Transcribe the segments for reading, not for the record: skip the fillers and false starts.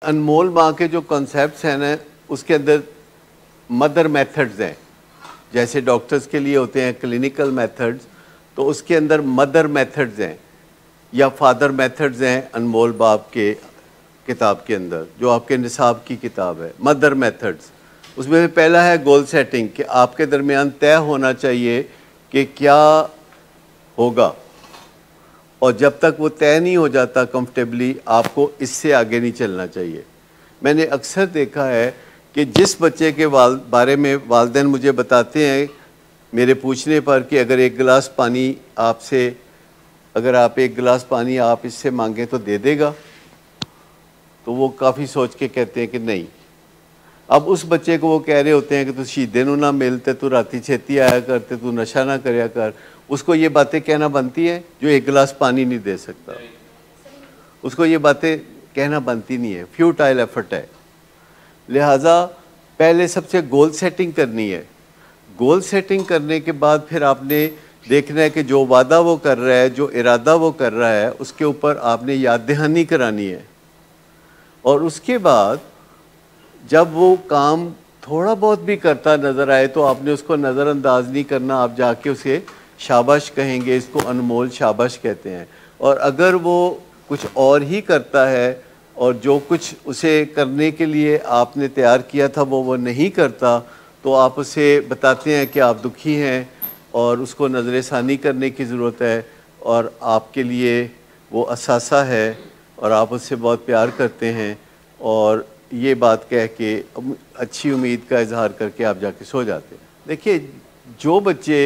अनमोल माँ के जो कॉन्सेप्ट्स हैं ना, उसके अंदर मदर मेथड्स हैं। जैसे डॉक्टर्स के लिए होते हैं क्लिनिकल मेथड्स, तो उसके अंदर मदर मेथड्स हैं या फादर मेथड्स हैं अनमोल बाप के किताब के अंदर, जो आपके निसाब की किताब है। मदर मेथड्स, उसमें पहला है गोल सेटिंग, कि आपके दरमियान तय होना चाहिए कि क्या होगा, और जब तक वो तय नहीं हो जाता कंफर्टेबली, आपको इससे आगे नहीं चलना चाहिए। मैंने अक्सर देखा है कि जिस बच्चे के बारे में वालिदैन मुझे बताते हैं मेरे पूछने पर कि अगर एक गिलास पानी आपसे, अगर आप एक गिलास पानी आप इससे मांगें तो दे देगा, तो वो काफ़ी सोच के कहते हैं कि नहीं। अब उस बच्चे को वो कह रहे होते हैं कि तू सीधे नू ना मिलते, तू राती छेती आया करते, तू नशा ना करया कर, उसको ये बातें कहना बनती है जो एक गिलास पानी नहीं दे सकता, उसको ये बातें कहना बनती नहीं है, फ्यूटाइल एफर्ट है। लिहाजा पहले सबसे गोल सेटिंग करनी है। गोल सेटिंग करने के बाद फिर आपने देखना है कि जो वादा वो कर रहा है, जो इरादा वो कर रहा है, उसके ऊपर आपने याद दहानी करानी है। और उसके बाद जब वो काम थोड़ा बहुत भी करता नज़र आए तो आपने उसको नज़रअंदाज नहीं करना, आप जाके उसे शाबाश कहेंगे, इसको अनमोल शाबाश कहते हैं। और अगर वो कुछ और ही करता है और जो कुछ उसे करने के लिए आपने तैयार किया था वो नहीं करता, तो आप उसे बताते हैं कि आप दुखी हैं और उसको नज़र-ए-सानी करने की ज़रूरत है, और आपके लिए वो असासा है और आप उससे बहुत प्यार करते हैं, और ये बात कह के अच्छी उम्मीद का इजहार करके आप जाके सो जाते हैं। देखिए, जो बच्चे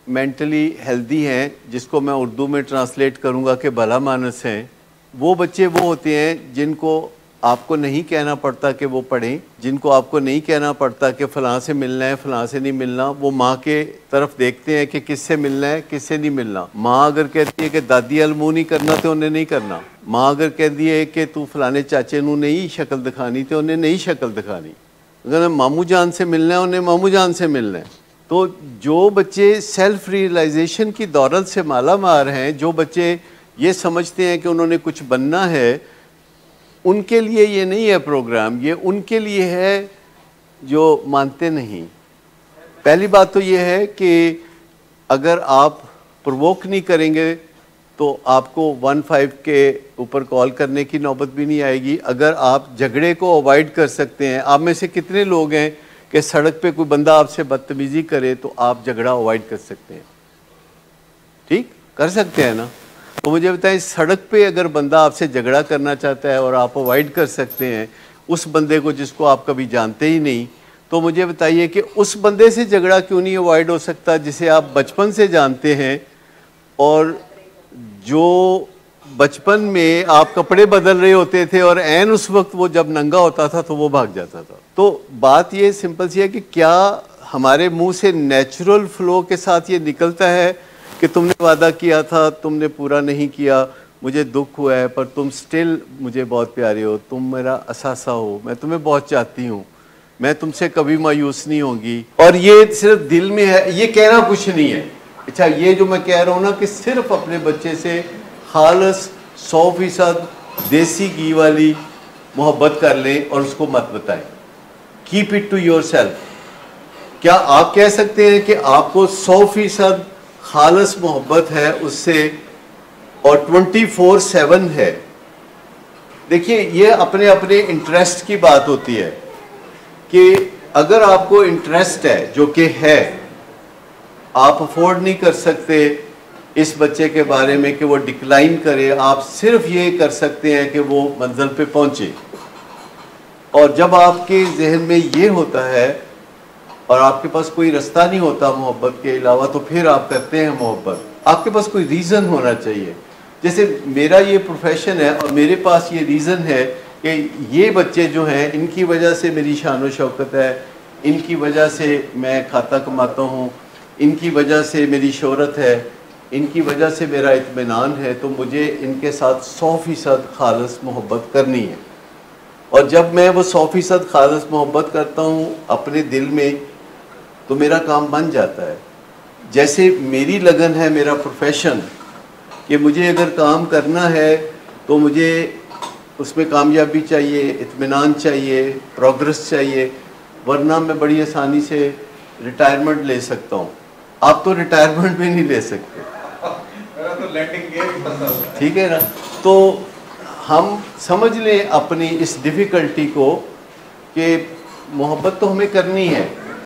मेंटली हेल्दी हैं, जिसको मैं उर्दू में ट्रांसलेट करूँगा कि भला मानस हैं, वो बच्चे वो होते हैं जिनको आपको नहीं कहना पड़ता कि वो पढ़ें, जिनको आपको नहीं कहना पड़ता कि फ़लाँ से मिलना है, फ़लाँ से नहीं मिलना। वो माँ के तरफ देखते हैं कि किससे मिलना है, किससे नहीं मिलना। माँ अगर कहती है कि दादी अल मुँह नहीं करना तो उन्हें नहीं करना। माँ अगर कहती है कि तू फ़लाने चाचे नू नहीं शक्ल दिखानी तो उन्हें नहीं शक्ल दिखानी। अगर मामू जान से मिलना है, उन्हें मामू जान से मिलना है। तो जो बच्चे सेल्फ रियलाइजेशन की दौलत से माला मार हैं, जो बच्चे ये समझते हैं कि उन्होंने कुछ बनना है, उनके लिए ये नहीं है प्रोग्राम, ये उनके लिए है जो मानते नहीं। पहली बात तो ये है कि अगर आप प्रोवोक नहीं करेंगे तो आपको 15 के ऊपर कॉल करने की नौबत भी नहीं आएगी। अगर आप झगड़े को अवॉइड कर सकते हैं, आप में से कितने लोग हैं कि सड़क पे कोई बंदा आपसे बदतमीज़ी करे तो आप झगड़ा अवॉइड कर सकते हैं? ठीक कर सकते हैं ना? तो मुझे बताएं, सड़क पे अगर बंदा आपसे झगड़ा करना चाहता है और आप अवॉइड कर सकते हैं उस बंदे को जिसको आप कभी जानते ही नहीं, तो मुझे बताइए कि उस बंदे से झगड़ा क्यों नहीं अवॉइड हो सकता जिसे आप बचपन से जानते हैं, और जो बचपन में आप कपड़े बदल रहे होते थे और ऐन उस वक्त वो जब नंगा होता था तो वो भाग जाता था। तो बात ये सिंपल सी है कि क्या हमारे मुंह से नेचुरल फ्लो के साथ ये निकलता है कि तुमने वादा किया था, तुमने पूरा नहीं किया, मुझे दुख हुआ है, पर तुम स्टिल मुझे बहुत प्यारे हो, तुम मेरा असासा हो, मैं तुम्हें बहुत चाहती हूँ, मैं तुमसे कभी मायूस नहीं होंगी। और ये सिर्फ दिल में है, ये कहना कुछ नहीं है। अच्छा, ये जो मैं कह रहा हूँ ना कि सिर्फ अपने बच्चे से खालस 100% देसी घी वाली मोहब्बत कर लें और उसको मत बताएं। Keep it to yourself. क्या आप कह सकते हैं कि आपको 100% खालस मोहब्बत है उससे और 24/7 है? देखिए, ये अपने अपने इंटरेस्ट की बात होती है कि अगर आपको इंटरेस्ट है, जो कि है, आप अफोर्ड नहीं कर सकते इस बच्चे के बारे में कि वो डिक्लाइन करे, आप सिर्फ ये कर सकते हैं कि वो मंजिल पे पहुंचे। और जब आपके जहन में ये होता है और आपके पास कोई रास्ता नहीं होता मोहब्बत के अलावा, तो फिर आप करते हैं मोहब्बत। आपके पास कोई रीज़न होना चाहिए। जैसे मेरा ये प्रोफेशन है और मेरे पास ये रीज़न है कि ये बच्चे जो हैं, इनकी वजह से मेरी शान व शौकत है, इनकी वजह से मैं खाता कमाता हूँ, इनकी वजह से मेरी शोहरत है, इनकी वजह से मेरा इत्मीनान है, तो मुझे इनके साथ 100% खालस मोहब्बत करनी है। और जब मैं वो 100% खालस मोहब्बत करता हूँ अपने दिल में, तो मेरा काम बन जाता है। जैसे मेरी लगन है, मेरा प्रोफेशन, कि मुझे अगर काम करना है तो मुझे उसमें कामयाबी चाहिए, इत्मीनान चाहिए, प्रोग्रेस चाहिए, वरना मैं बड़ी आसानी से रिटायरमेंट ले सकता हूँ। आप तो रिटायरमेंट भी नहीं ले सकते, तो लैंडिंग गियर ही फंसा हुआ है। ठीक है ना। तो हम समझ लें अपनी इस डिफ़िकल्टी को कि मोहब्बत तो हमें करनी है,